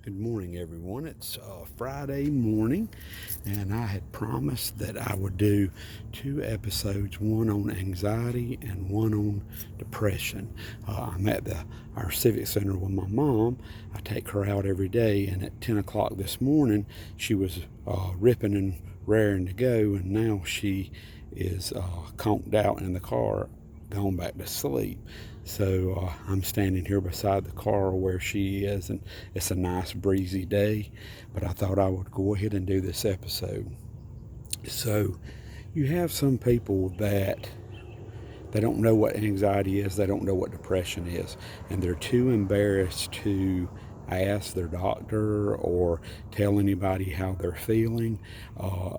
Good morning, everyone. It's Friday morning, and I had promised that I would do two episodes, one on anxiety and one on depression. I'm at our civic center with my mom. I take her out every day, and at 10 o'clock this morning, she was ripping and raring to go, and now she is conked out in the car, gone back to sleep. So I'm standing here beside the car where she is, and it's a nice breezy day. But I thought I would go ahead and do this episode. So you have some people that they don't know what anxiety is, they don't know what depression is, and they're too embarrassed to ask their doctor or tell anybody how they're feeling.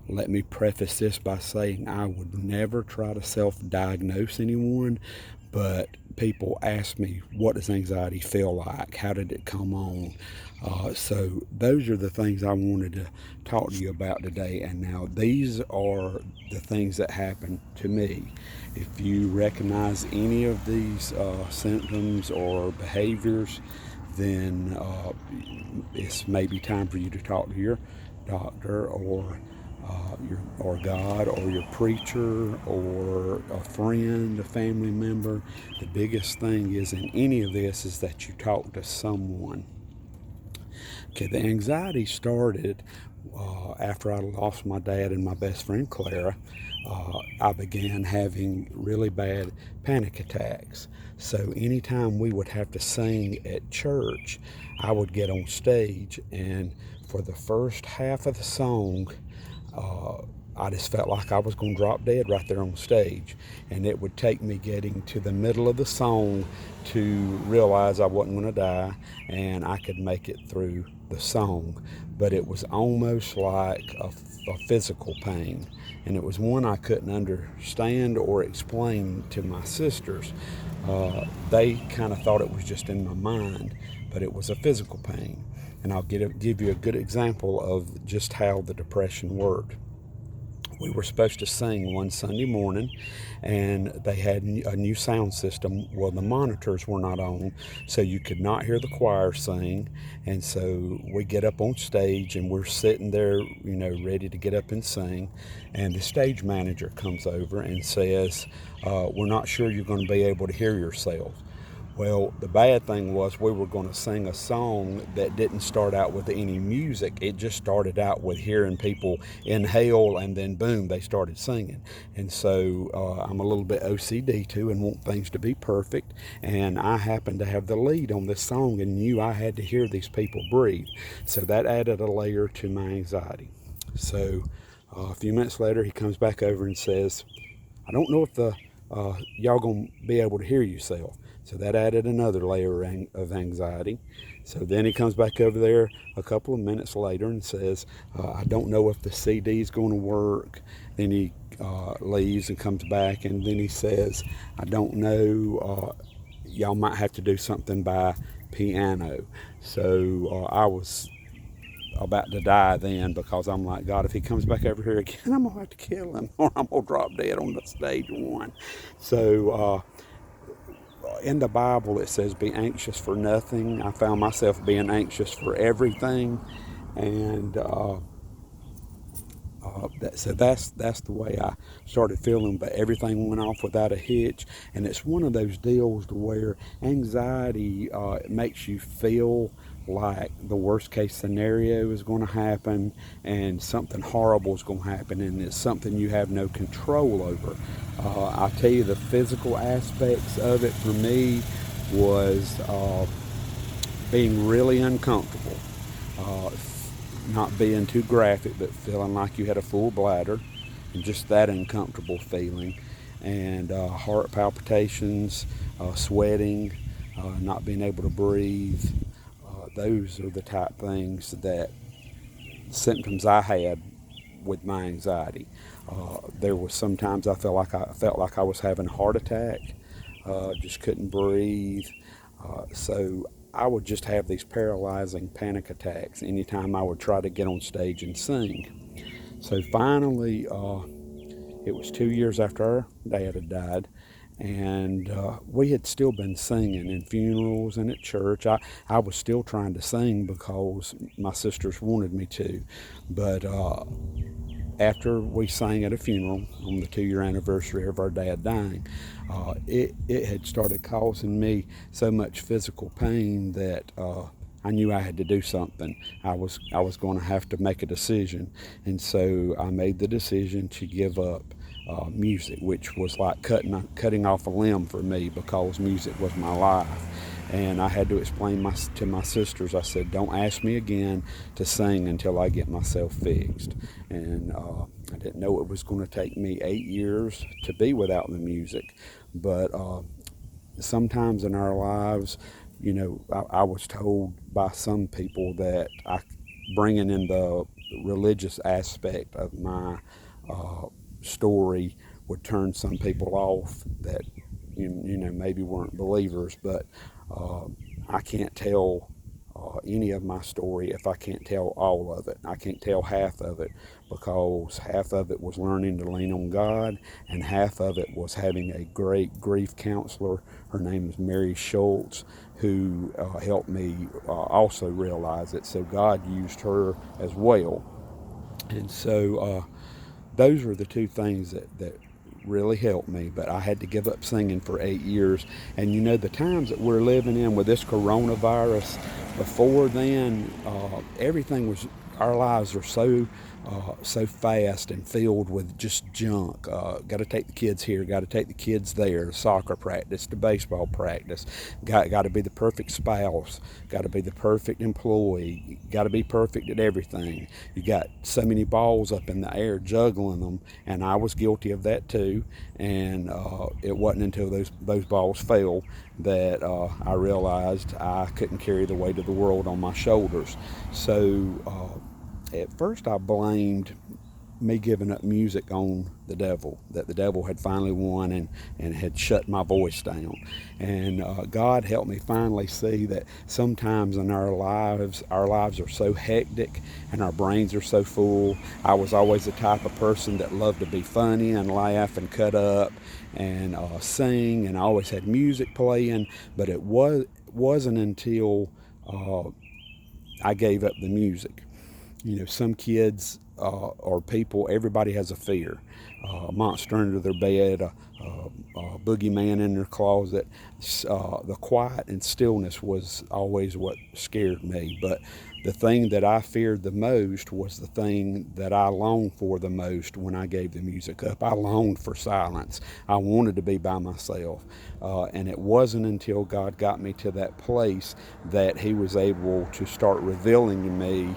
Let me preface this by saying I would never try to self diagnose anyone, but people ask me, what does anxiety feel like? How did it come on? So those are the things I wanted to talk to you about today. And now these are the things that happen to me. If you recognize any of these symptoms or behaviors, then it's maybe time for you to talk to your doctor or God or your preacher or a friend, a family member. The biggest thing is in any of this is that you talk to someone. Okay, the anxiety started after I lost my dad and my best friend Clara. I began having really bad panic attacks. So anytime we would have to sing at church, I would get on stage, and for the first half of the song, uh, I just felt like I was going to drop dead right there on stage. And it would take me getting to the middle of the song to realize I wasn't going to die and I could make it through the song. But it was almost like a physical pain. And it was one I couldn't understand or explain to my sisters. They kind of thought it was just in my mind, but it was a physical pain. And I'll give you a good example of just how the depression worked. We were supposed to sing one Sunday morning, and they had a new sound system. Well, the monitors were not on, so you could not hear the choir sing. And so we get up on stage, and we're sitting there, ready to get up and sing. And the stage manager comes over and says, "We're not sure you're going to be able to hear yourself." Well, the bad thing was we were going to sing a song that didn't start out with any music. It just started out with hearing people inhale, and then boom, they started singing. And so I'm a little bit OCD too and want things to be perfect. And I happened to have the lead on this song and knew I had to hear these people breathe. So that added a layer to my anxiety. So a few minutes later, he comes back over and says, "I don't know if the y'all gonna be able to hear yourself." So that added another layer of anxiety. So then he comes back over there a couple of minutes later and says, "I don't know if the CD is going to work." Then he leaves and comes back, and then he says, "I don't know. Y'all might have to do something by piano." So I was about to die then, because I'm like, God, if he comes back over here again, I'm gonna have to kill him, or I'm gonna drop dead on the stage one. So in the Bible it says, "Be anxious for nothing." I found myself being anxious for everything, and so that's the way I started feeling. But everything went off without a hitch, and it's one of those deals to where anxiety makes you feel like the worst case scenario is going to happen, and something horrible is going to happen, and it's something you have no control over. I'll tell you, the physical aspects of it for me was being really uncomfortable. Uh, Not being too graphic, but feeling like you had a full bladder, and just that uncomfortable feeling, and heart palpitations, sweating, not being able to breathe. Those are the type things that symptoms I had with my anxiety. There was sometimes I felt like I was having a heart attack, just couldn't breathe. So I would just have these paralyzing panic attacks anytime I would try to get on stage and sing. So finally, it was 2 years after our dad had died, And we had still been singing in funerals and at church. I was still trying to sing because my sisters wanted me to. But after we sang at a funeral on the 2 year anniversary of our dad dying, it had started causing me so much physical pain that I knew I had to do something. I was going to have to make a decision, and so I made the decision to give up music, which was like cutting off a limb for me because music was my life. And I had to explain to my sisters. I said, "Don't ask me again to sing until I get myself fixed." And I didn't know it was going to take me 8 years to be without the music, but sometimes in our lives, I was told by some people that bringing in the religious aspect of my story would turn some people off that maybe weren't believers. But uh, I can't tell any of my story if I can't tell all of it. I can't tell half of it because half of it was learning to lean on God, and half of it was having a great grief counselor. Her name is Mary Schultz, who helped me also realize it. So God used her as well. And so those were the two things that really helped me. But I had to give up singing for 8 years. And the times that we're living in with this coronavirus, before then, everything was, our lives are so fast and filled with just junk. Got to take the kids here, got to take the kids there, soccer practice, to baseball practice. Got to be the perfect spouse, got to be the perfect employee, got to be perfect at everything. You got so many balls up in the air juggling them, and I was guilty of that too. And it wasn't until those balls fell that I realized I couldn't carry the weight of the world on my shoulders. So at first I blamed me giving up music on the devil, that the devil had finally won and had shut my voice down. And God helped me finally see that sometimes in our lives are so hectic and our brains are so full. I was always the type of person that loved to be funny and laugh and cut up and sing, and I always had music playing, but wasn't until I gave up the music. Some kids or people, everybody has a fear, a monster under their bed, a boogeyman in their closet. The quiet and stillness was always what scared me. But the thing that I feared the most was the thing that I longed for the most when I gave the music up. I longed for silence. I wanted to be by myself. And it wasn't until God got me to that place that He was able to start revealing to me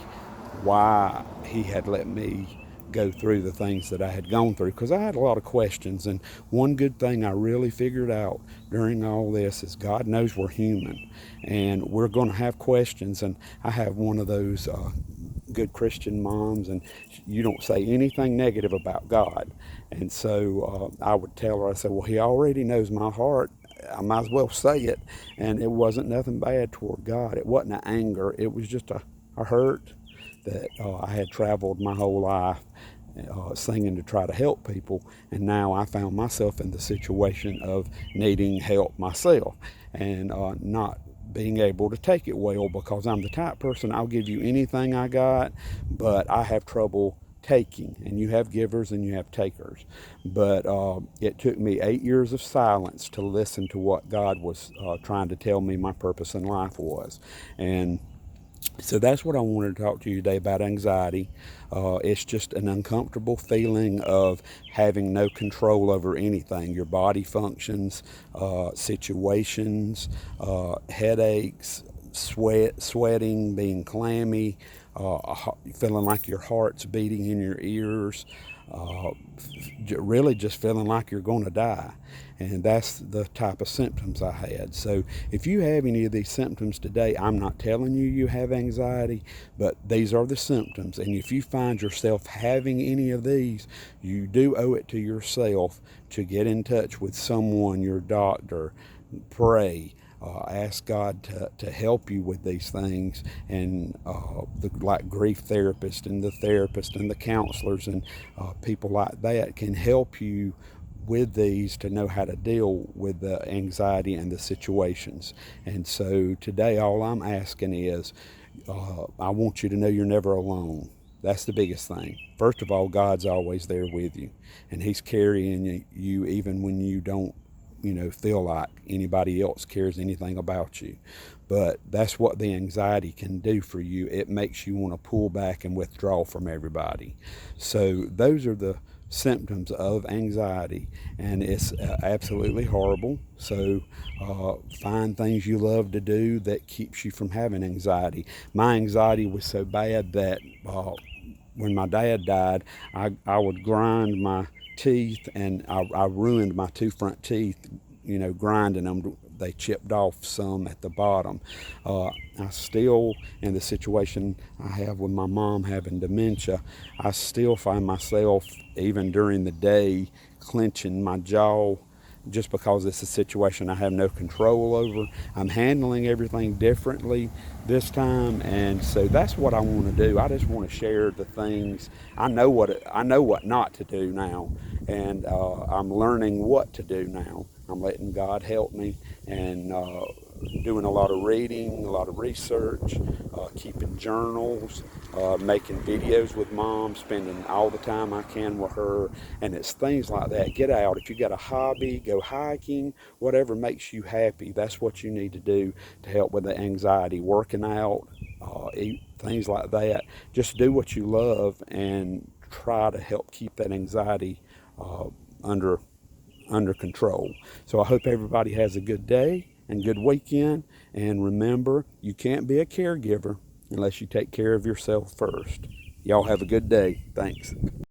why He had let me go through the things that I had gone through, because I had a lot of questions. And one good thing I really figured out during all this is God knows we're human and we're going to have questions. And I have one of those good Christian moms, and you don't say anything negative about God. And so I would tell her, I said, well, He already knows my heart. I might as well say it. And it wasn't nothing bad toward God. It wasn't an anger. It was just a hurt that I had traveled my whole life singing to try to help people, and now I found myself in the situation of needing help myself and not being able to take it well, because I'm the type person, I'll give you anything I got, but I have trouble taking. And you have givers and you have takers. But it took me 8 years of silence to listen to what God was trying to tell me my purpose in life was. And so that's what I wanted to talk to you today about, anxiety. It's just an uncomfortable feeling of having no control over anything. Your body functions, situations, headaches, sweating, being clammy, feeling like your heart's beating in your ears, uh, really just feeling like you're going to die. And that's the type of symptoms I had. So if you have any of these symptoms today, I'm not telling you you have anxiety, but these are the symptoms. And if you find yourself having any of these, you do owe it to yourself to get in touch with someone, your doctor, pray. Ask God to help you with these things, and like grief therapist and the therapist and the counselors and people like that can help you with these to know how to deal with the anxiety and the situations. And so today, all I'm asking is, I want you to know you're never alone. That's the biggest thing. First of all, God's always there with you, and He's carrying you even when you don't, feel like anybody else cares anything about you. But that's what the anxiety can do for you. It makes you want to pull back and withdraw from everybody. So those are the symptoms of anxiety, and it's absolutely horrible. So find things you love to do that keeps you from having anxiety. My anxiety was so bad that when my dad died, I would grind my teeth, and I ruined my two front teeth, grinding them. They chipped off some at the bottom. I still, in the situation I have with my mom having dementia, I still find myself, even during the day, clenching my jaw just because it's a situation I have no control over. I'm handling everything differently this time, and so that's what I want to do. I just want to share the things I know what not to do now, and I'm learning what to do now. I'm letting God help me, and doing a lot of reading, a lot of research, keeping journals, making videos with Mom, spending all the time I can with her, and it's things like that. Get out. If you got a hobby, go hiking, whatever makes you happy, that's what you need to do to help with the anxiety. Working out, eat, things like that. Just do what you love and try to help keep that anxiety under control. So I hope everybody has a good day and good weekend. And remember, you can't be a caregiver unless you take care of yourself first. Y'all have a good day. Thanks.